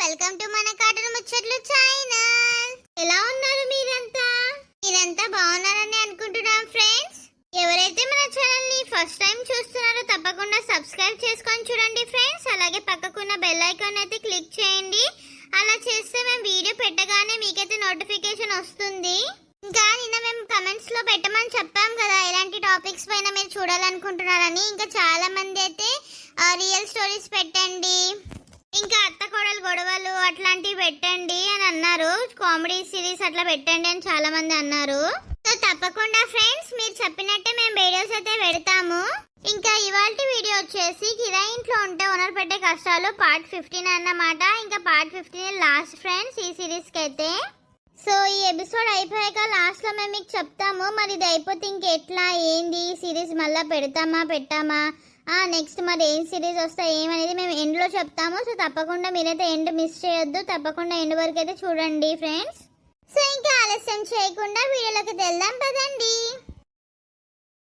Welcome to మన cartoon ముచ్చట్లు channel. ఎలా ఉన్నారు మీరంతా బాగున్నారని అనుకుంటున్నాం ఫ్రెండ్స్. ఎవరైతే మన ఛానల్ ని ఫస్ట్ టైం చూస్తున్నారో తప్పకుండా సబ్స్క్రైబ్ చేసుకొని చూడండి ఫ్రెండ్స్. అలాగే పక్కకున్న బెల్ ఐకాన్ అయితే క్లిక్ చేయండి. అలా చేస్తే మేము వీడియో పెట్టగానే మీకైతే నోటిఫికేషన్ వస్తుంది. ఇంకా నిన్న మేము కమెంట్స్ లో పెట్టమని చెప్పాం కదా ఎలాంటి టాపిక్స్ పైన మీరు చూడాలనుకుంటున్నారని. ఇంకా చాలా మంది అయితే రియల్ స్టోరీస్ పెట్టండి, ఇంకా అత్త కోడలు గొడవలు అట్లాంటివి పెట్టండి అని అన్నారు. కామెడీ సిరీస్ అట్లా పెట్టండి అని చాలా మంది అన్నారు. సో తప్పకుండా ఫ్రెండ్స్ మీరు చెప్పినట్టే మేము వీడియోస్ అయితే పెడతాము. ఇంకా ఇవాల్టి వీడియో వచ్చేసి కిరాయి ఇంట్లో ఉంటే ఓనర్ పెట్టే కష్టాలు పార్ట్ 15 అన్నమాట. ఇంకా పార్ట్ 15 లాస్ట్ ఫ్రెండ్స్ ఈ సిరీస్ కి అయితే. సో ఈ ఎపిసోడ్ అయిపోయాక లాస్ట్ లో మేము మీకు చెప్తాము. మరి ఇది అయిపోతే ఇంకెట్లా ఏంది సిరీస్ మళ్ళీ పెట్టామా నెక్స్ట్ మరి ఏం సిరీస్ వస్తాయి ఏమనేది మేము ఎండ్ లో చెప్తాము. సో తప్పకుండా మీరైతే ఎండ్ మిస్ చేయొద్దు, తప్పకుండా ఎండ్ వరకు అయితే చూడండి ఫ్రెండ్స్. సో ఇంకా ఆలస్యం చేయకుండా వీడియోలోకి వెళ్దాం పదండి.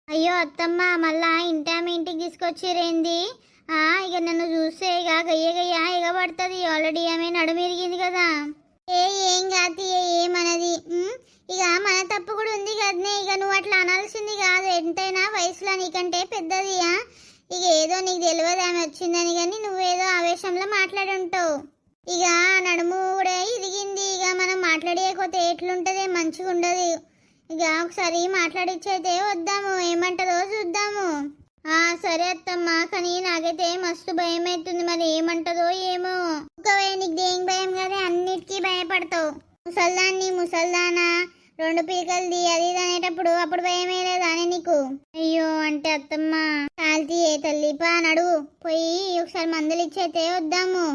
అయ్యో అత్తమ్మ మళ్ళా ఇంటికి తీసుకొచ్చిరేంది? ఇక నన్ను చూస్తే ఇక గయ్య ఎగబడుతుంది. ఆల్రెడీ ఆమె నడుమిరిగింది కదా. ఏం కాదు ఏమన్నది. ఇక మన తప్పు కూడా ఉంది కదనే. ఇక నువ్వు అట్లా అనాల్సింది కాదు, ఎంతైనా వయసులో నీకంటే పెద్దది. ఇక ఏదో నీకు తెలియదు ఆమె వచ్చిందని, కానీ నువ్వేదో ఆవేశంలో మాట్లాడి ఉంటావు. ఇక నడుము కూడా ఇరిగింది. ఇక మనం మాట్లాడేయకపోతే ఎట్లుంటది, మంచిగా ఉండదు. ఇక ఒకసారి మాట్లాడిచ్చైతే వద్దాము, ఏమంటదో చూద్దాము. సరే అత్తమ్మ, కానీ నాకైతే మస్తు భయం అవుతుంది. మరి ఏమంటదో ఏమో. ఒకవేళ నీకు దేనికి భయం కదా, అన్నిటికీ భయపడతావు. ముసల్దానా 2 పీకలది అది ఇది అనేటప్పుడు అప్పుడు భయమే లేదా అని నీకు? అయ్యో అంటే అత్తమ్మ కాల్తీ ఏ తల్లిపా నడు పోయి ఒకసారి మందులు ఇచ్చైతే వద్దాము.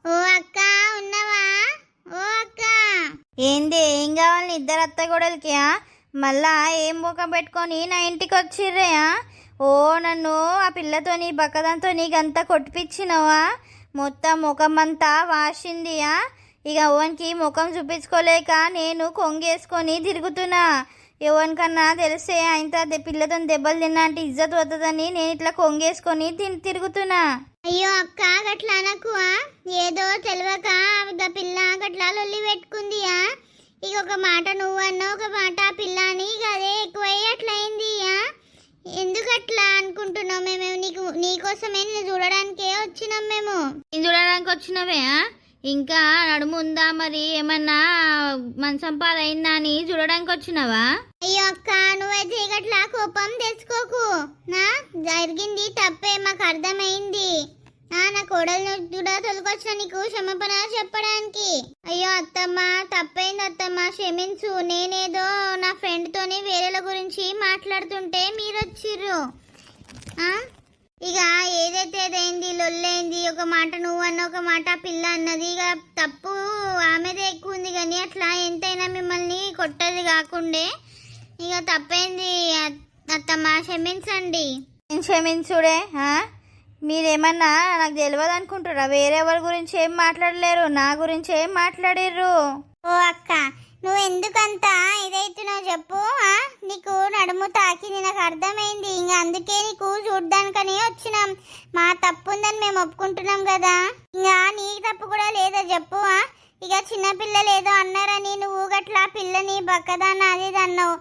ఓ అక్క ఉన్నావా? ఓ అక్క ఏంది ఏం కావాలి? ఇద్దరు అత్త గొడవలకి మళ్ళా ఏం ముఖం పెట్టుకొని నా ఇంటికి వచ్చిర్రే? నన్ను ఆ పిల్లతోని బక్కదంతో నీకంతా కొట్టిపించినవా? మొత్తం ముఖం అంతా వాసింది. ఇక ఓన్కి ముఖం చూపించుకోలేక నేను కొంగేసుకొని తిరుగుతున్నా. ఎవరికన్నా తెలిసే ఆయన పిల్లతో దెబ్బలు తిన్నా అంటే ఇజ్జత్ వద్దని నేను ఇట్లా కొంగేసుకొని తిరుగుతున్నా. అయ్యో అక్క గట్లా అనకు. ఏదో తెలియక పిల్ల గట్లా లొల్లి పెట్టుకుంది. ఇక ఒక మాట నువ్వు అన్నా, ఒక మాట ఆ పిల్ల అని అదే ఎక్కువై అట్లయింది. ఎందుకు అట్లా అనుకుంటున్నావు? మేము నీకోసమే నేను చూడడానికే వచ్చినాం. మేము చూడడానికి వచ్చినవే? ఇంకా నడుము ఉందా మరి? ఏమన్నా మంచం పాలైందా అని చూడడానికి వచ్చినావా? అయ్యో అక్క నువ్వైతే గట్లా కోపం తెచ్చుకోకు. నా జరిగింది తప్పే, మాకు అర్థమైంది. నా కోడలు కూడా తొలగొచ్చిన నీకు క్షమాపణ చెప్పడానికి. అయ్యో అత్తమ్మ తప్పైంది అత్తమ్మ, క్షమించు. నేనేదో నా ఫ్రెండ్ తోని వేరేల గురించి మాట్లాడుతుంటే మీరు వచ్చిర్రు. ఇక ఏదైతే ఏదైంది లొల్లైంది. ఒక మాట నువ్వు అన్న, ఒక మాట పిల్ల అన్నది. ఇక తప్పు ఆమెదే ఎక్కువ ఉంది, కానీ అట్లా ఎంతైనా మిమ్మల్ని కొట్టది కాకుండే. ఇక తప్పైంది అత్తమ్మ, క్షమించండి. క్షమించుడే? మీరేమన్నా నాకు తెలియదు అనుకుంటారా? వేరేవారి గురించి ఏం మాట్లాడలేరు, నా గురించి ఏం మాట్లాడిర్రు. ఓ అక్క నువ్వు ఎందుకంతా ఇదైతున్నావు చెప్పు. నీకు నడుము తాకింది, నాకు అర్థమైంది. ఇంకా అందుకే నీకు చూడ్డానికని వచ్చినాం. మా తప్పు ఉందని మేము ఒప్పుకుంటున్నాం కదా. ఇంకా నీ తప్పు కూడా లేదా చెప్పు. ఇక చిన్నపిల్లలు ఏదో అన్నారని నువ్వు గట్లా పిల్లని బక్కదాన్న అది అన్నావు.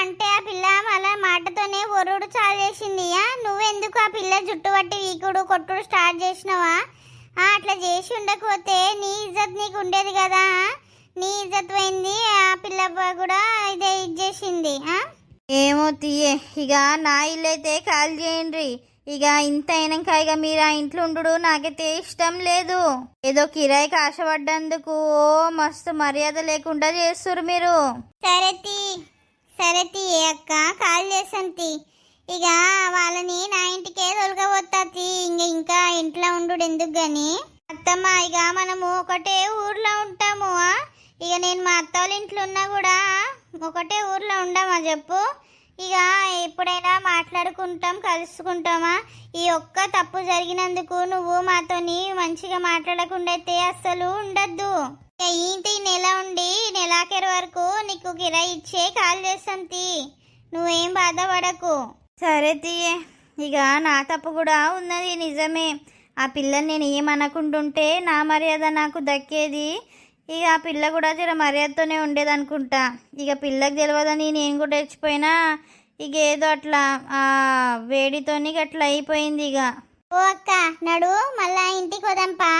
అంటే ఆ పిల్ల మళ్ళా మాటతోనే ఒరుడు చాలు చేసింది. నువ్వెందుకు ఆ పిల్ల జుట్టు పట్టి వీకుడు కొట్టుడు స్టార్ట్ చేసినావా? అట్లా చేసి ఉండకపోతే నీ ఇజ్జత్ నీకు ఉండేది కదా. నీ ఇజ్జత్ పోయింది, ఆ పిల్ల కూడా ఇదే ఇచ్చేసింది. ఏమో తీయే, ఇక నా ఇల్లు అయితే ఖాళీ చేయండి. ఇక ఇంత అయినాక ఇక మీరు ఆ ఇంట్లో ఉండు నాకైతే ఇష్టం లేదు. ఏదో కిరాయికి ఆశపడ్డందుకు మస్తు మర్యాద లేకుండా చేస్తురు మీరు. సరే ఏ అక్క కాల్ చేసాంతి. ఇక వాళ్ళని నా ఇంటికే తొలగబోతా. ఇంకా ఇంట్లో ఉండు ఎందుకు గాని అత్తమ్మ. ఇక మనము ఒకటే ఊర్లో ఉంటాము. ఇక నేను మా అత్త వాళ్ళ ఇంట్లో ఉన్నా కూడా ఒకటే ఊర్లో ఉండమా చెప్పు. ఇక ఎప్పుడైనా మాట్లాడుకుంటాం, కలుసుకుంటామా. ఈ ఒక్క తప్పు జరిగినందుకు నువ్వు మాతోని మంచిగా మాట్లాడకుండా అయితే అస్సలు ఉండద్దు. ఇంటి నెల ఉండి నెలాఖరు వరకు నీకు కిరాయి ఇచ్చే కాల్ చేస్తాం. నువ్వేం బాధపడకు. సరే తీయే, ఇక నా తప్పు కూడా ఉన్నది నిజమే. ఆ పిల్లని నేను ఏమనుకుంటుంటే నా మర్యాద నాకు దక్కేది. ఇక ఆ పిల్ల కూడా జర మర్యాదతోనే ఉండేది అనుకుంటా. ఇక పిల్లకి తెలియదని నేను కూడా తెచ్చిపోయినా ఇక ఏదో అట్లా ఆ వేడితోని అట్లా అయిపోయింది ఇక. ఓ అక్క నడు మళ్ళా ఇంటికి వదంపా.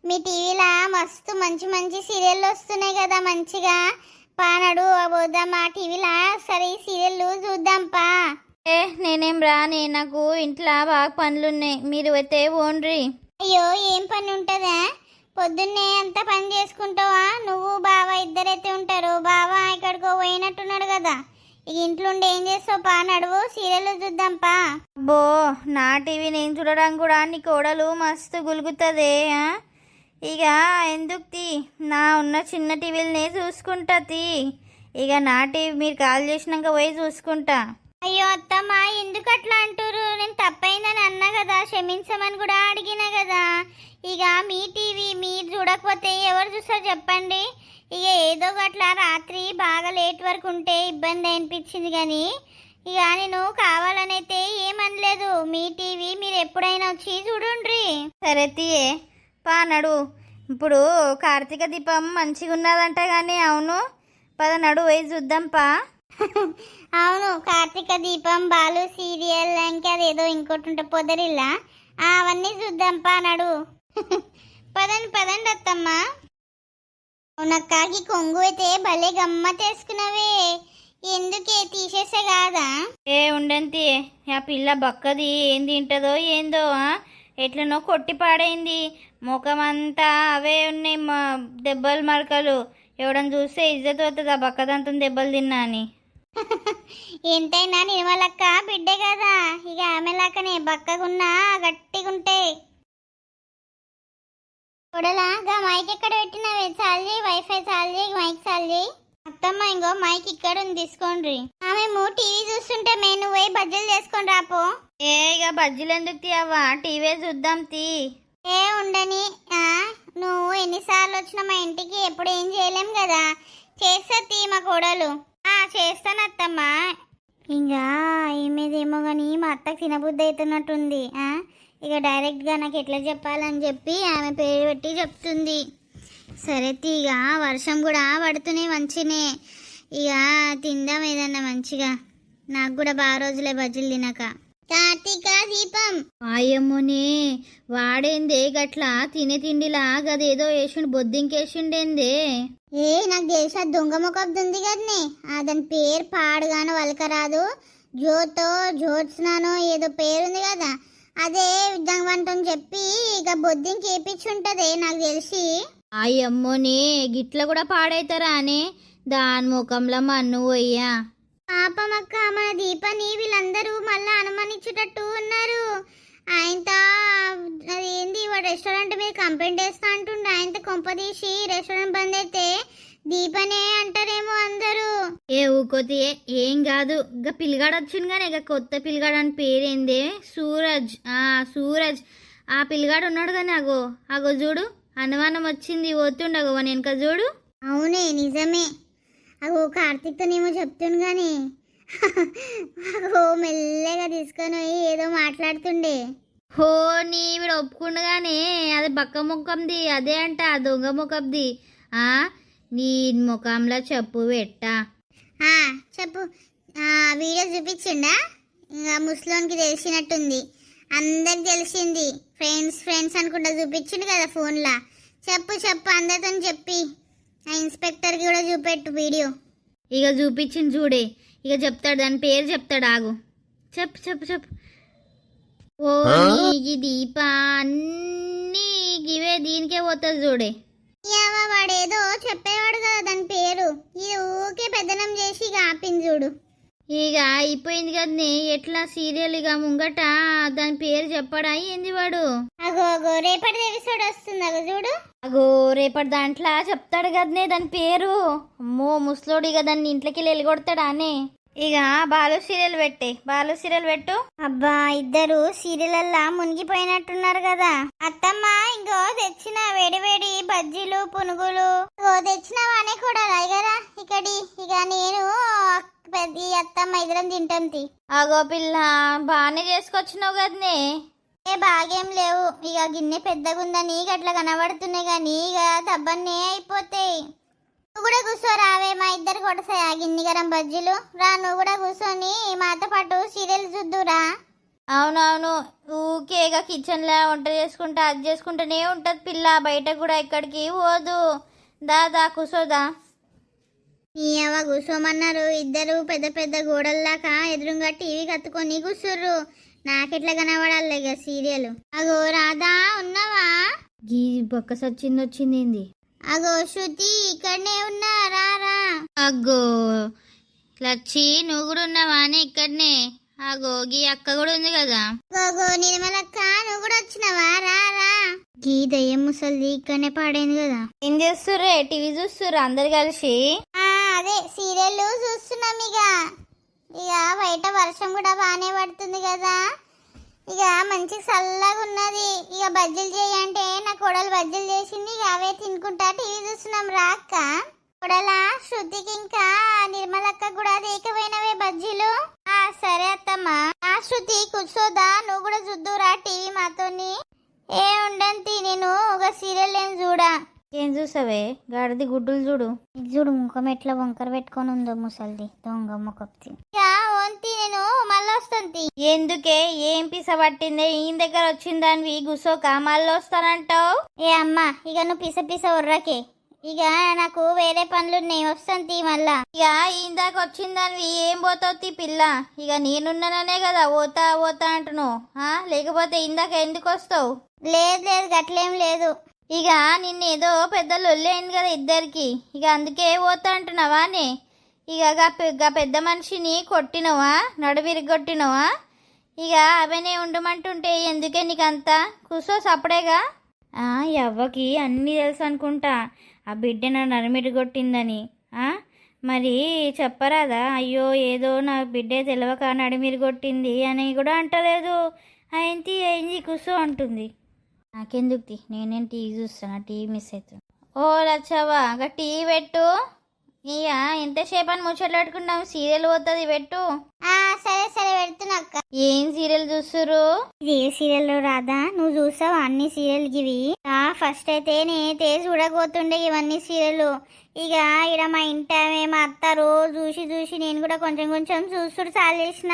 మీ టీవీలో మస్తు మంచి మంచి సీరియళ్ళు వస్తున్నాయి కదా మంచిగా. పా నడు పోదామా టీవీలో సరే సీరియళ్ళు చూద్దాంపా. నేనేం రానే, నాకు ఇంట్లో బాగా పనులున్నాయి, మీరు అయితే ఓన్రి. అయ్యో ఏం పని ఉంటుందా? పొద్దున్నే అంత పని చేసుకుంటావా? నువ్వు బావ ఇద్దరైతే ఉంటారు. బావ ఇక్కడికో పోయినట్టున్నాడు కదా. ఇక ఇంట్లో ఉండి ఏం చేస్తావు? పా నడువు సీరియల్ చూద్దాంపా. బో నా టీవీ నేను చూడడం కూడా నీ కోడలు మస్తు గులుగుతుంది. ఇక ఎందుకు తీ, నా ఉన్న చిన్న టీవీలనే చూసుకుంటా తీ. ఇక నా టీవీ మీరు కాల్ చేసినాక పోయి చూసుకుంటా. అయ్యో అత్తమ్మ ఎందుకు అట్లా అంటారు? నేను తప్పైందని అన్నా కదా, క్షమించమని కూడా అడిగినా కదా. ఇక మీ టీవీ మీరు చూడకపోతే ఎవరు చూస్తారు చెప్పండి. ఇక ఏదో అట్లా రాత్రి బాగా లేట్ వరకు ఉంటే ఇబ్బంది అనిపించింది కానీ ఇక నేను కావాలనైతే ఏమనలేదు. మీ టీవీ మీరు ఎప్పుడైనా వచ్చి చూడండి. సరే తీయే పా నడు. ఇప్పుడు కార్తీక దీపం మంచిగా ఉన్నదంట కానీ అవును, పద నడు పోయి చూద్దాం పా. అవును కార్తీక దీపం, బాలు సీరియల్, ఇంకా అదేదో ఇంకోటి ఉంటే పొదరిల్లా, అవన్నీ చూద్దాం పా నడు. పదండి పదండి అత్తమ్మ. అవునక్కాకి కొంగు అయితే భలే గమ్మత్ వేసుకున్నావే, ఎందుకే తీసేసే కాదా? ఉండంతి ఆ పిల్ల బక్కది ఏం తింటదో ఏందో ఎట్లనో కొట్టి పాడైంది. ముఖమంతా అవే ఉన్నాయి దెబ్బలు మరకలు. ఎవడని చూస్తే ఇజ్జత్ అవుతుంది ఆ బక్కదంతా దెబ్బలు తిన్నా అని. ఎంతైనా నిర్మలక్క బిడ్డే కదా, ఇక ఆమె లాకనే బక్కగున్నా గట్టిగుంటే. చూడలాగా మైక్ ఎక్కడ పెట్టినవే? చాలు వైఫై చాలు మైక్ చాలు. అత్తమ్మ ఇంకో మైక్ ఇక్కడ ఉంది తీసుకోండి. మేము టీవీ చూస్తుంటే మేము పోయి బజ్జీలు చేసుకొని రాపో. ఇక బజ్జీలు ఎందుకు తీయవ్వా, టీవీ చూద్దాం తీ. ఉండని నువ్వు ఎన్నిసార్లు వచ్చినా మా ఇంటికి ఎప్పుడు ఏం చేయలేం కదా. చేస్తా తీ మా కోడలు. చేస్తాను అత్తమ్మ. ఇంకా ఏమేదేమో కానీ మా అత్తకు తినబుద్ధి అవుతున్నట్టుంది. ఇక డైరెక్ట్గా నాకు ఎట్లా చెప్పాలని చెప్పి ఆమె పేరు పెట్టి చెప్తుంది. సరే తీగ వర్షం కూడా పడుతూనే మంచినే. ఇక తిందాం ఏదన్నా మంచిగా. నాకు కూడా బాగా రోజులే బజ్జీలు తినక. కార్తీక దీపం వాయమ్మోనే వాడేందే గట్లా తినే తిండిలా గదేదో వేసిండు బొద్దింకేసిండేందే. నాకు తెలిసి దొంగ మొక్కది ఉంది కదనే, దాని పేరు పాడుగానో వలకరాదు. జోతో జోత్స్నానో ఏదో పేరుంది కదా, అదే వంటని చెప్పి ఇక బొద్దింకి వేపించుంటదే నాకు తెలిసి. అయ్యమ్మోనే గిట్ల కూడా పాడైతారా అనే, దాని ముఖంలో మన్ను పోయ్యా. పాపమక్క మన దీపని వీళ్ళందరూ మళ్ళీ అనుమానించేటట్టు ఉన్నారు. ఆయనతో అదేంది వాడు రెస్టారెంట్ మీద కంప్లైంట్ చేస్తా అంటుండే. ఆయనతో కొంపదీసి రెస్టారెంట్ బంద్ అయితే దీపనే అంటారేమో అందరూ. ఊకోతే ఏం కాదు, ఇక పిల్లగాడు వచ్చింది కానీ ఇక కొత్త పిల్లగాడు అని పేరేందే? సూరజ్. సూరజ్ ఆ పిల్లగాడు ఉన్నాడు కానీ అగో అగో చూడు అనుమానం వచ్చింది పోతుండగో అని వెనక చూడు. అవునే నిజమే. అగో కార్తీక్తోనేమో చెప్తుండు కానీ అగో మెల్లగా తీసుకొని పోయి ఏదో మాట్లాడుతుండే. హో వీడు ఒప్పుకుండగానే అది బక్క ముఖంది అదే అంట దొంగ ముఖంది. నీ ముఖంలో చెప్పు పెట్టా. చెప్పు. వీడియో చూపించిండా? ఇంకా ముస్లోన్కి తెలిసినట్టుంది, అందరికి తెలిసింది. ఫ్రెండ్స్ ఫ్రెండ్స్ అనుకుంటా చూపించిండు కదా ఫోన్లో. చెప్పు చెప్పు అందరితో చెప్పి ఆ ఇన్స్పెక్టర్కి కూడా చూపెట్టు వీడియో. ఇక చూపించింది చూడే, ఇక చెప్తాడు దాని పేరు చెప్తాడు. ఆగు చెప్పు చెప్పు చెప్పు. ఓ నీకి దీప అన్నీ ఇవే దీనికే పోతుంది చూడే. వాడేదో చెప్పేవాడు కదా దాని పేరు, ఇది ఊకే పెద్దనం చేసి ఇక ఆపింది చూడు. ఇక అయిపోయింది కదనే ఎట్లా సీరియల్ ఇక ముంగట దాని పేరు చెప్పడా ఏంది వాడు. అగో రేపటి ఎపిసోడ్ వస్తుంది అగో చూడు. అగో రేపటి దాంట్లో చెప్తాడు కదనే దాని పేరు. అమ్మో ముసలోడు ఇక దాన్ని ఇంట్లోకి వెళ్ళగొడతాడా అనే. ఇక బాలు సీరియల్ పెట్టే, బాలు సీరియల్ పెట్టు. అబ్బా ఇద్దరు సీరియల్ మునిగిపోయినట్టున్నారు కదా. అత్తమ్మ ఇంకో తెచ్చిన వేడి వేడి బజ్జీలు పునుగులు తెచ్చినవానే కూడా కదా ఇక్కడి. ఇక నేను పెద్ద అత్తమ్మ ఇద్దరం తింటాం. అగో పిల్ల బాగానే చేసుకొచ్చినావు కదనే. ఏ బాగేం లేవు, ఇక గిన్నె పెద్దగుందని గట్ల కనబడుతున్నాయి గాని ఇక దబ్బన్నే అయిపోతాయి. నువ్వు కూడా కూర్చో రావే, మా ఇద్దరు కొడసాయి ఆ గిన్నె గరం బజ్జీలు. రా నువ్వు కూడా కూర్చొని మాతో పాటు సీరియల్ చూద్దురా. అవునవును, ఊకే ఇక కిచెన్లో వంట చేసుకుంటా అది చేసుకుంటూనే ఉంటుంది పిల్ల, బయట కూడా ఎక్కడికి పోదు. దా కూర్చోదా. నీ అవ్వ కూర్చోమన్నారు, ఇద్దరు పెద్ద పెద్ద గోడల్లాక ఎదురుగా టీవీ కత్తుకొని కూర్చుర్రు. నాకెట్లా కనబడాలి ఇక సీరియల్. అగో రాధా ఉన్నావా? గీ బొక్క వచ్చింది. అగో శృతి ఇక్కడనే ఉన్నా, రా. అగ్గో లచ్చి, నువ్వు కూడా ఉన్నావా అని ఇక్కడనే. అగో గీ అక్క కూడా ఉంది కదా. గోగో నిర్మలక్క నువ్వు కూడా వచ్చినావా? రా. గీ దయ్యం ముసలిది ఇక్కడనే పాడైంది కదా. ఏం చేస్తుర్రే? టీవీ చూస్తుర్రు అందరు కలిసి? అదే సీరియల్ చూస్తున్నాం. ఇక బయట వర్షం కూడా బాగానే పడుతుంది కదా, ఇక మంచి చల్లగా ఉన్నది. ఇక బజ్జీలు చేయంటే నా కొడలు బజ్జీలు చేసింది, ఇక అవే తినుకుంటా టీవీ చూస్తున్నాం. రా అక్క. కొడల శృతికి ఇంకా నిర్మలక్క కూడా దేకపోయినవే బజ్జీలు. సరే అత్తమ్మ. శృతి కూర్చోదా, నువ్వు కూడా చూద్దురా టీవీ మాతోని. ఏ ఉండంతి, నేను ఒక సీరియల్ ఏం చూడా. ఏం చూసావే? గాడిది గుడ్డులు చూడు. చూడు ముఖం ఎట్లా వంకర పెట్టుకొని ఉందో ముసలిది దొంగ ముఖప్తి. నేను మళ్ళీ వస్తాను. ఎందుకే? ఏం పిస పట్టిందే? ఈయన దగ్గర వచ్చిందానివి గుసోక మళ్ళీ వస్తానంటావు? ఏ అమ్మా, ఇక నువ్వు పిస ఉర్రకే. ఇక నాకు వేరే పనులున్నాయి, వస్తాను మళ్ళా. ఇక ఇందాక వచ్చిందానివి ఏం పోతావు పిల్ల? ఇక నేనున్నాననే కదా పోతా అంటున్నావు, లేకపోతే ఇందాక ఎందుకు వస్తావు? లేదు గట్లేం లేదు. ఇక నిన్నేదో పెద్ద లొల్లి అయింది కదా ఇద్దరికి, ఇక అందుకే పోతా అంటున్నావా నే? ఇక పెద్ద మనిషిని కొట్టినవా, నడువిరిగొట్టినవా? ఇక అవనే ఉండమంటుంటే ఎందుకే నీకంతా? కూసో సపడేగా. ఎవ్వకి అన్నీ తెలుసు అనుకుంటా, ఆ బిడ్డ నా నరిమిరి కొట్టిందని. మరి చెప్పరాదా? అయ్యో ఏదో నా బిడ్డే తెలియక నడిమిరి కొట్టింది అని కూడా అంటలేదు. అయింది కూసో అంటుంది. నాకెందుకు, నేనేం టీవీ చూస్తాను, టీవీ మిస్ అవుతుంది. ఓ లచ్చవ్వా, ఇంకా టీవీ పెట్టు. ఇక ఎంతసేపు అని ముచ్చట్లు పెట్టుకుంటాం, సీరియల్ పోతుంది, పెట్టు. సరే పెడుతున్నా. ఏం సీరియల్ చూస్తురు? ఏ సీరియల్ రాదా? నువ్వు చూసావు అన్ని సీరియల్ గివి? ఫస్ట్ అయితే నేనైతే చూడకపోతుండే ఇవన్నీ సీరియల్. ఇక ఇక్కడ మా ఇంటి మా అత్త రోజు చూసి నేను కూడా కొంచెం చూసుడు చాలు చేసిన.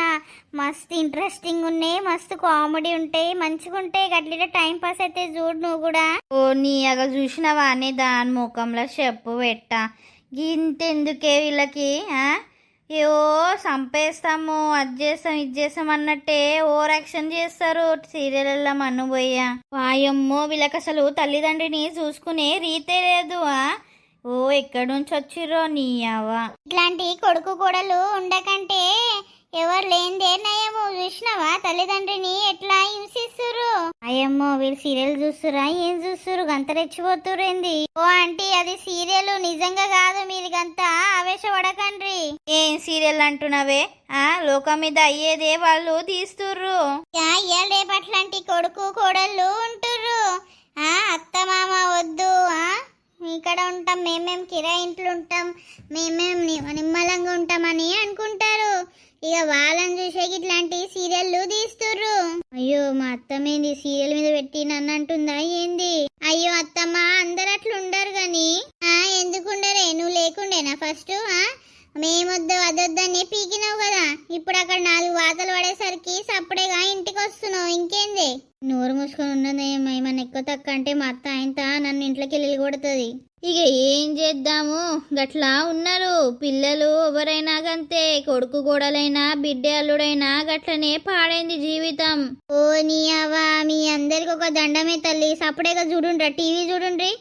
మస్తు ఇంట్రెస్టింగ్ ఉన్నాయి, మస్తు కామెడీ ఉంటాయి, మంచిగా ఉంటాయి. గట్ల టైం పాస్ అయితే చూడు నువ్వు కూడా. ఓ నీ అగ చూసినవా అని దాని ముఖంలో చెప్పు పెట్ట. గింతెందుకే వీళ్ళకి? ఏవో చంపేస్తాము, అది చేస్తాం ఇది చేస్తాం అన్నట్టే ఓవర్ యాక్షన్ చేస్తారు సీరియల్లో. మన్ను పోయా వాయమ్మో, వీళ్ళకి అసలు తల్లిదండ్రిని చూసుకునే రీతే లేదు. ఓ ఎక్కడి నుంచి వచ్చిర్రో నీ అవ్వ. ఇట్లాంటి కొడుకు కోడలు ఉండకంటే ఎవరు లేనిదే నయము. చూసినావా తల్లిదండ్రిని ఎట్లా హింసిస్తురు? అయ్యమ్మో, వీళ్ళు సీరియల్ చూస్తురా? ఏం చూస్తురు గంత రెచ్చిపోతురేంది? ఓ ఆంటీ, అది సీరియల్ నిజంగా కాదు, మీరు గంత ఆవేశపడకండ్రి. ఏం సీరియల్ అంటున్నావే? లోకం మీద అయ్యేదే వాళ్ళు తీస్తుర్రు. ఇయ్యాల రేపట్లాంటి కొడుకు కోడళ్ళు ఉంటుర్రు. అత్త మామ వద్దు, ఇక్కడ ఉంటాం మేమేం కిరాయి ఇంట్లో ఉంటాం, మేమేం నిమ్మలంగా ఉంటామని అనుకుంటారు. ఇక వాళ్ళని చూసే ఇట్లాంటి సీరియల్లు తీస్తుర్రు. అయ్యో మా అత్తమ్మేంది సీరియల్ మీద పెట్టి నన్ను అంటుందా ఏంది? అయ్యో అత్తమ్మ, అందరు అట్లా ఉండరు గాని. ఎందుకుండరే? నువ్వు లేకుండేనా ఫస్ట్? మేమొద్దు అదొద్దని పీకినావు కదా, ఇప్పుడు అక్కడ 4 వాతలు పడేసరికి సప్పుడేగా ఇంటికి వస్తున్నావు. ఇంకేంది? నోరు మూసుకొని ఉన్నది. ఏమన్నా ఎక్కువ తక్కువ అంటే మా అత్త ఆయనతో నన్ను ఇంట్లోకి వెళ్ళి కొడుతుంది. ఇక ఏం చేద్దాము, గట్లా ఉన్నారు పిల్లలు. ఎవరైనా గంతే, కొడుకు కోడలైనా బిడ్డ అల్లుడైనా గట్లనే పాడైంది జీవితం. ఓ నీ అవ్వ, మీ అందరికి ఒక దండమే తల్లి. సప్పుడేగా చూడుండ్రా, టీవీ చూడుండ్రి.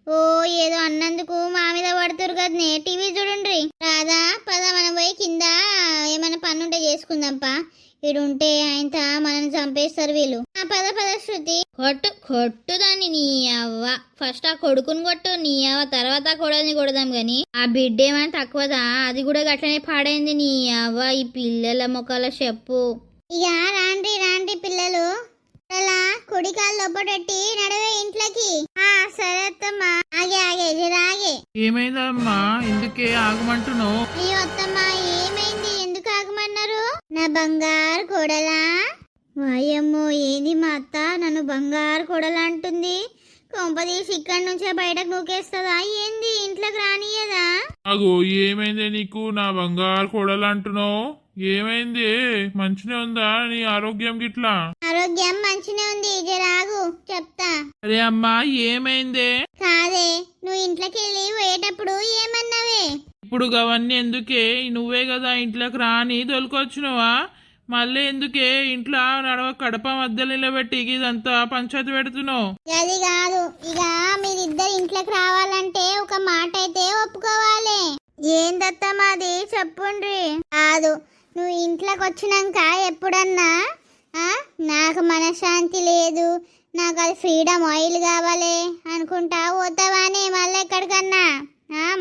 ఓ ఏదో అన్నందుకు మా మీద పడుతురు కదనే, టీవీ చూడుండ్రి. రాదా పద, మనం పోయి కింద ఏమైనా పనుంటే చేసుకుందాంపా. ఇడుంటే ఆయనతో మనల్ని చంపేస్తారు వీళ్ళు. పద శృతి. కొట్టు దాన్ని నీ అవ్వ. ఫస్ట్ ఆ కొడుకుని కొట్టు నీ అవ్వ, తర్వాత ఆ కొడల్ని కొడదాం గాని. ఆ బిడ్డ ఏమైనా తక్కువదా? అది కూడా గట్లనే పాడైంది నీ అవ్వ. ఈ పిల్లల ముఖాల చెప్పు. ఇక రాండి పిల్లలు, అలా కుడి కాళ్ళు లోపడెట్టి నడవే ఇంట్లోకి. సరే అత్తమ్మా. ఆగే. ఏమైందమ్మా, ఎందుకే ఆగమంటున్నావు? అయ్యో అత్తమ్మా, ఏమైంది? ఎందుకు ఆగమన్నారు? నా బంగారు కోడలా, వాయమ్మో ఏంది మా అత్త నన్ను బంగారు కొడలంటుంది. కొంపదీసి ఇక్కడి నుంచే బయటకు నూకేస్తుందా ఏంది? ఇంట్లోకి రానియదా? అగో ఏమైందే నీకు నా బంగారు కొడలు అంటున్నావు? ఏమైంది? మంచినే ఉందా నీ ఆరోగ్యం గిట్లా? ఆరోగ్యం మంచినే ఉంది, జరాగు చెప్తా. అరే అమ్మా ఏమైందే? కాదే, నువ్వు ఇంట్లోకి వెళ్ళి పోయేటప్పుడు ఏమన్నావే? ఇప్పుడు అవన్నీ ఎందుకే? నువ్వే కదా ఇంట్లోకి రాని దొలుకొచ్చినవా? మళ్ళీ ఎందుకే ఇంట్లో నడవ కడప మధ్యలో నిలబెట్టి ఇదంతా పంచాయతీ పెడుతున్నావు? అది కాదు, ఇక మీరిద్దరు ఇంట్లోకి రావాలంటే ఒక మాట అయితే ఒప్పుకోవాలి. ఏందత్తమాది చెప్పుండ్రి. కాదు, నువ్వు ఇంట్లోకి వచ్చినాక ఎప్పుడన్నా నాకు మనశ్శాంతి లేదు, నాకు అది ఫ్రీడమ్ ఆయిల్ కావాలి అనుకుంటా పోతావానే మళ్ళీ ఎక్కడికన్నా?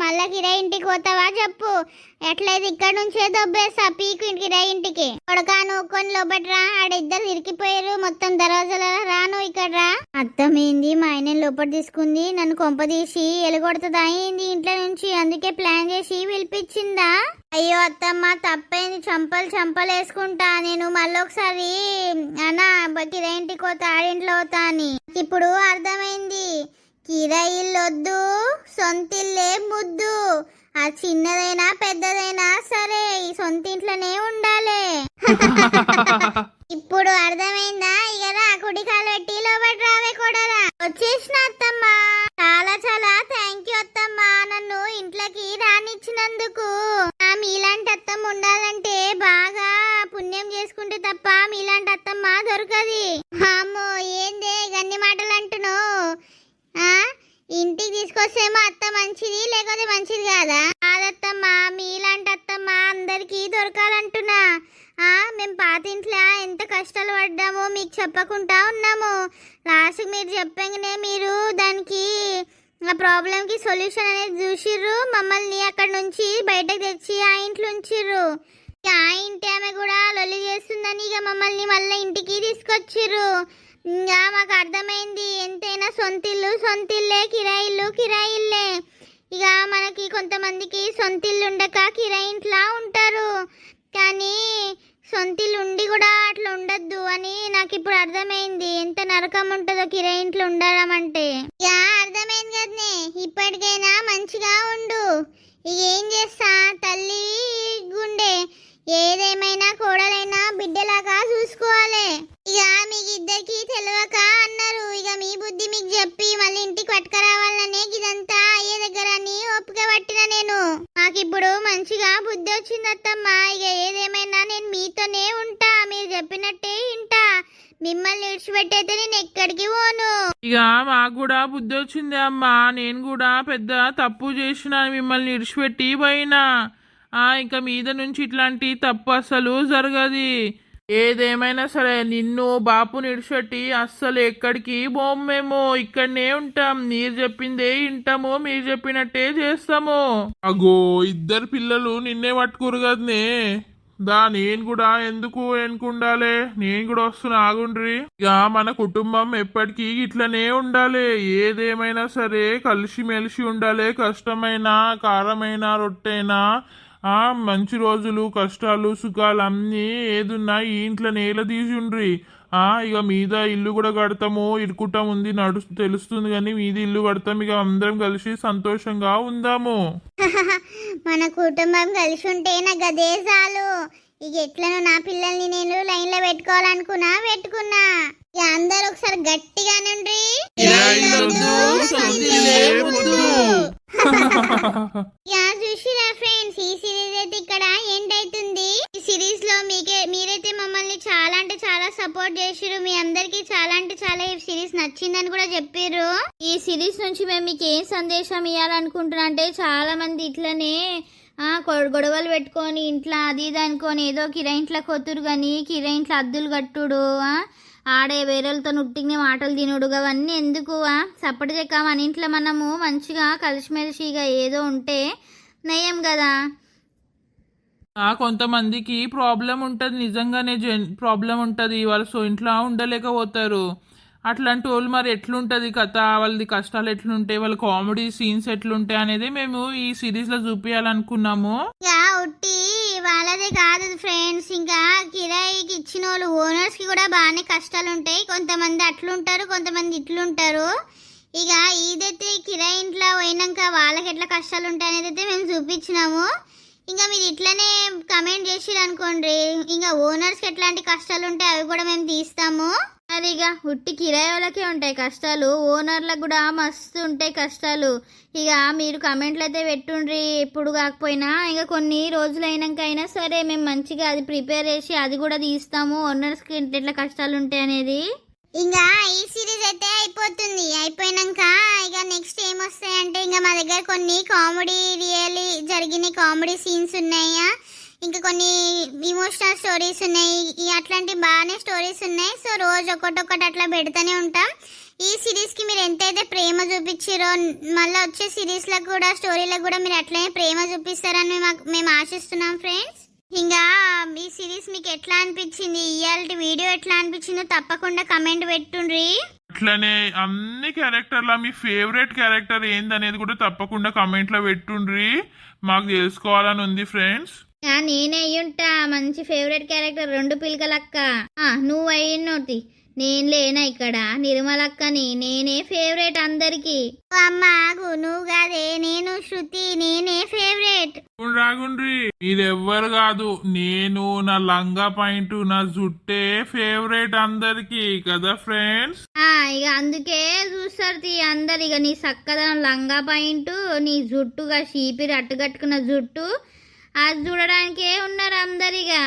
మళ్ళా కిరాయి ఇంటికి పోతావా చెప్పు? ఎట్లయితే ఇక్కడ నుంచే దొబ్బేస్తా పీకు కిరాయి ఇంటికి. కొడకా నువ్వు కొన్ని లోపట్రా, ఆడిద్దరు ఇరికిపోయారు మొత్తం దర్వాజాల. రాను ఇక్కడ రా. అత్తమేంది మా ఆయన లోపల తీసుకుంది, నన్ను కొంపదీసి ఎలగొడుతుందా ఏంది ఇంట్లో నుంచి? అందుకే ప్లాన్ చేసి పిలిపించిందా? అయ్యో అత్తమ్మ తప్పైంది, చంపలు వేసుకుంటా నేను. మళ్ళీ ఒకసారి అన్నా కిరాయి ఇంటికి పోతా, ఆడింట్లో పోతా అని. ఇప్పుడు అర్థమైంది, కిరాయిల్లొద్దు, సొంతిల్లే ముద్దు. ఆ చిన్నదైనా పెద్దదైనా సరే ఈ సొంత ఇంట్లోనే ఉండాలి. ఇప్పుడు అర్థమైందా? ఇక రా, కుడి కాలు పెట్టి లోపల రావే కొడరా. వచ్చేసిన అత్తమ్మ. చాలా చాలా థ్యాంక్ యూ అత్తమ్మ, నన్ను ఇంట్లోకి రానిచ్చినందుకు. మీలాంటి అత్తమ్మ ఉండాలంటే బాగా పుణ్యం చేసుకుంటే తప్ప మీలాంటి అత్తమ్మ దొరకది. అమ్మో ఏందే గన్ని మాటలు అంటున్నావు? ఇంటికి తీసుకొస్తేమో అత్త మంచిది, లేకపోతే మంచిది కాదా? కాదత్తమ్మ, మీలాంటి అత్తమ్మ అందరికి దొరకాలంటున్నా. మేము పాత ఇంట్లో ఎంత కష్టాలు పడ్డామో మీకు చెప్పకుండా ఉన్నాము. లాస్ట్ మీరు చెప్పగానే మీరు దానికి ఆ ప్రాబ్లంకి సొల్యూషన్ అనేది చూసిర్రు, మమ్మల్ని అక్కడ నుంచి బయటకు తెచ్చి ఆ ఇంట్లో ఉంచిర్రు. ఆ ఇంటి ఆమె కూడా లొల్లి చేస్తుందని ఇక మమ్మల్ని మళ్ళీ ఇంటికి తీసుకొచ్చిర్రు. ఇంకా మాకు అర్థమైంది, ఎంతైనా సొంతిల్లే, కిరాయిల్లే. ఇక మనకి కొంతమందికి సొంతిల్లు ఉండక కిరాయి ఇంట్లో ఉంటారు, కానీ సొంతిల్లు ఉండి కూడా అట్లా ఉండద్దు అని నాకు ఇప్పుడు అర్థమైంది. ఎంత నరకం ఉంటుందో కిరాయి ఇంట్లో ఉండడం అంటే. ఇక అర్థమైంది కదనే, ఇప్పటికైనా మంచిగా ఉండు. ఇక ఏం చేస్తా, తల్లి గుండె ఏదేమైనా కోడలైనా బిడ్డలాగా చూసుకోవాలి. ఇక మీకు ఇద్దరికి తెలియక అన్నారు, ఇక మీ బుద్ధి మీకు చెప్పి మళ్ళీ ఇంటికి పట్టుకురావాలనే ఇదంతా అయ్యే దగ్గర అని ఓపిక పట్టిన నేను. మాకిప్పుడు మంచిగా బుద్ధి వచ్చింది అత్తమ్మ. ఇక ఏదేమైనా నేను మీతోనే ఉంటా, మీరు చెప్పినట్టే ఇంటా. మిమ్మల్ని విడిచిపెట్టయితే నేను ఎక్కడికి పోను. ఇక మాకు కూడా బుద్ధి వచ్చింది అమ్మా, నేను కూడా పెద్ద తప్పు చేసిన, మిమ్మల్ని విడిచిపెట్టి పోయినా. ఇంకా మీద నుంచి ఇట్లాంటి తప్పు అస్సలు జరగది. ఏదేమైనా సరే నిన్ను బాపుని ఇడిచెట్టి అస్సలు ఎక్కడికి పోము, మేము ఇక్కడనే ఉంటాం. మీరు చెప్పిందే వింటాము, మీరు చెప్పినట్టే చేస్తాము. అగో ఇద్దరు పిల్లలు నిన్నే పట్టుకోరు కదనే. నేను కూడా ఎందుకు ఎనుకుండాలి, నేను కూడా వస్తున్నా, ఆగుండ్రి. ఇక మన కుటుంబం ఎప్పటికీ ఇట్లనే ఉండాలి. ఏదేమైనా సరే కలిసిమెలిసి ఉండాలి. కష్టమైన కారమైన రొట్టెనా, మంచి రోజులు కష్టాలు సుఖాలు అన్నీ ఏదున్నా ఈ ఇంట్లో నేల తీసుండ్రి. ఇక మీద ఇల్లు కూడా కడతాము, ఇరుకుటం ఉంది తెలుస్తుంది, కానీ మీద ఇల్లు కడతాం. ఇక అందరం కలిసి సంతోషంగా ఉందాము. మన కుటుంబం కలిసి ఉంటే నాకు అదే చాలు. ఇక ఎట్లను నా పిల్లల్ని నేను లైన్ లో పెట్టుకున్నా. ఇక అందరు ఒకసారి గట్టిగా నుండి చూసిరా ఫ్రెండ్స్, ఈ సిరీస్ అయితే ఇక్కడ ఎండ్ అవుతుంది. ఈ సిరీస్ లో మీరైతే మమ్మల్ని చాలా అంటే చాలా సపోర్ట్ చేసిరు. మీ అందరికి చాలా అంటే చాలా ఈ సిరీస్ నచ్చిందని కూడా చెప్పారు. ఈ సిరీస్ నుంచి మేము మీకు ఏం సందేశం ఇవ్వాలనుకుంటున్నా అంటే, చాలా మంది ఇట్లనే గొడవలు పెట్టుకొని ఇంట్లో అది ఇది అనుకొని ఏదో కిరాయి ఇంట్లో కొత్తురు, కానీ కిరాయి ఇంట్లో అద్దులు కట్టుడు, ఆడే వేరేలతో ఉట్టిగానే మాటలు తినుడు, అవన్నీ ఎందుకు? సపోర్ట్ చెక్క మన ఇంట్లో మనము మంచిగా కలిసిమెలిసిగా ఏదో ఉంటే నయం కదా. కొంతమందికి ప్రాబ్లం ఉంటుంది, నిజంగానే ప్రాబ్లం ఉంటుంది, వాళ్ళు ఇంట్లో ఉండలేకపోతారు. అట్లాంటి వాళ్ళు మరి ఎట్లుంటుంది కథ, వాళ్ళది కష్టాలు ఎట్లుంటాయి, వాళ్ళ కామెడీ సీన్స్ ఎట్లుంటాయి అనేది మేము ఈ సిరీస్ లో చూపించాలనుకున్నాము. ఉట్టి వాళ్ళదే కాదు ఫ్రెండ్స్, ఇంకా కిరాయికి ఇచ్చిన వాళ్ళు ఓనర్స్ కి కూడా బాగానే కష్టాలు ఉంటాయి. కొంతమంది అట్లుంటారు, కొంతమంది ఇట్లుంటారు. ఇక ఇదైతే కిరాయి ఇంట్లో పోయినాక వాళ్ళకి ఎట్లా కష్టాలు ఉంటాయి అనేది అయితే మేము చూపించినాము. ఇంకా మీరు ఇట్లనే కమెంట్ చేసిరు అనుకోండి, ఇంకా ఓనర్స్కి ఎట్లాంటి కష్టాలు ఉంటాయి అవి కూడా మేము తీస్తాము. మరి ఇక ఉట్టి కిరాయి వాళ్ళకే ఉంటాయి కష్టాలు, ఓనర్లకు కూడా మస్తు ఉంటాయి కష్టాలు. ఇక మీరు కమెంట్లు అయితే పెట్టుండ్రి, ఎప్పుడు కాకపోయినా ఇక కొన్ని రోజులు అయినాక అయినా సరే మేము మంచిగా అది ప్రిపేర్ చేసి అది కూడా తీస్తాము, ఓనర్స్కి ఎట్లా కష్టాలు ఉంటాయి అనేది. ఇంకా ఈ సిరీస్ అయితే అయిపోతుంది. అయిపోయినాక ఇక నెక్స్ట్ ఏమొస్తాయంటే ఇంకా మా దగ్గర కొన్ని కామెడీ రియల్లీ జరిగిన కామెడీ సీన్స్ ఉన్నాయా, ఇంకా కొన్ని ఇమోషనల్ స్టోరీస్ ఉన్నాయి, అట్లాంటి బాగానే స్టోరీస్ ఉన్నాయి. సో రోజు ఒకటొకటి అట్లా పెడుతూనే ఉంటాం. ఈ సిరీస్కి మీరు ఎంతైతే ప్రేమ చూపించారో మళ్ళీ వచ్చే సిరీస్లకు కూడా స్టోరీలకు కూడా మీరు అట్లనే ప్రేమ చూపిస్తారని మేము ఆశిస్తున్నాం ఫ్రెండ్స్. ఇంకా ఈ సిరీస్ మీకు ఎట్లా అనిపించింది, ఇవాళ వీడియో ఎట్లా అనిపించిందో తప్పకుండా కమెంట్ పెట్టుండ్రి. అట్లనే అన్ని క్యారెక్టర్ల మీ ఫేవరెట్ క్యారెక్టర్ ఏందనేది కూడా తప్పకుండా కమెంట్ లో పెట్టుండ్రి, మాకు తెలుసుకోవాలని ఉంది ఫ్రెండ్స్. నేనే అయ్యుంటా మంచి ఫేవరెట్ క్యారెక్టర్, 2 పిలకలక్క. నువ్వు అయ్యున్నోటి, నేను లేనా ఇక్కడ నిర్మలక్కని, నేనే ఫేవరెట్ అందరికి. అమ్మాగు నువ్వు కాదే, నేను శృతి, నేనే ఫేవరెట్. రాగుండ్రి, మీరెవ్వరు కాదు, నేను నా లంగా పాయింట్ నా జుట్టే ఫేవరెట్ అందరికి కదా ఫ్రెండ్స్. ఇక అందుకే చూస్తారు అందరు, ఇక నీ సక్కదనం లంగా పాయింట్, నీ జుట్టుగా షీపిరి అట్టుకట్టుకున్న జుట్టు, అది చూడడానికే ఉన్నారు అందరిగా.